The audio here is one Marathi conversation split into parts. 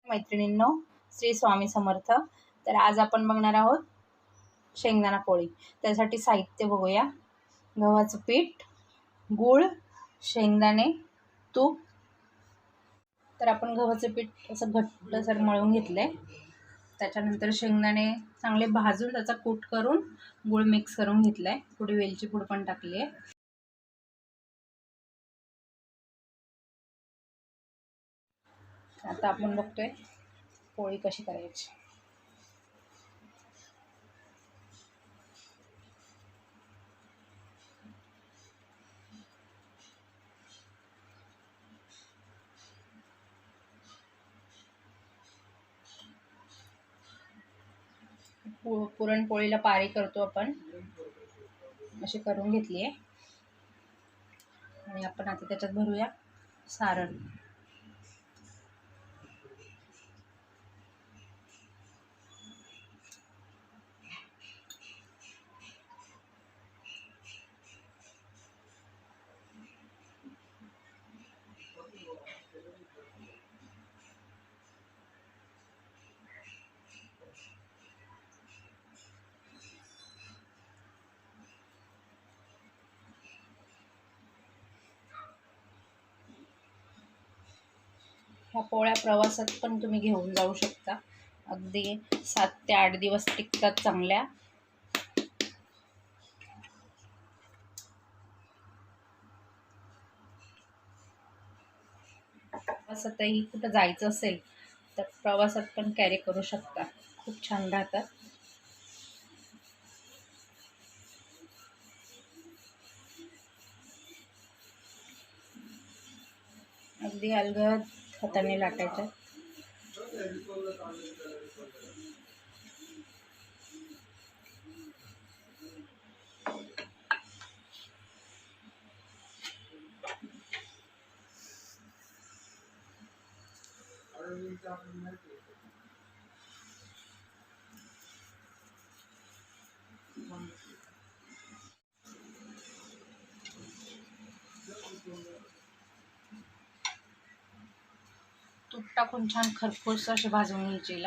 मैत्रिणींनो, श्री स्वामी समर्थ. तर आज आपण बघणार आहोत शेंगदाणा पोळी. त्यासाठी साहित्य बघूया. गव्हाचं पीठ, गूळ, शेंगदाणे, तूप. तर आपण गव्हाचं पीठ असं घट्टसर मळून घेतले. त्याच्यानंतर शेंगदाणे चांगले भाजून त्याचा कूट करून गूळ मिक्स करून घेतलाय. थोडी वेलची पूड पण टाकली आहे. आता आपण बघतोय पोळी कशी करायची. पुरणपोळीला पारी करतो आपण, अशी करून घेतली आहे. आणि आपण आता त्याच्यात भरूया सारण. ह्या पोळ्या प्रवासात पण तुम्ही घेऊन जाऊ शकता. अगदी 7 ते 8 दिवस टिकतात चांगल्या. प्रवासातही कुठं जायचं असेल तर प्रवासात पण कॅरी करू शकता. खूप छान राहतात. अगदी अलगद हाताने लाटायच्या. तूप टाकून छान खरपूस असे भाजून घ्यायचे.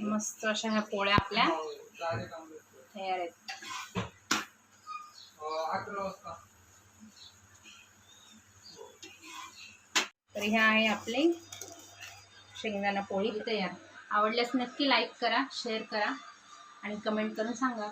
मस्त अशा ह्या पोळ्या आपल्या तयार आहेत. तर ह्या आहे आपले शेंगदाणा पोळी तयार. आवडल्यास नक्की लाईक करा, शेअर करा आणि कमेंट करून सांगा.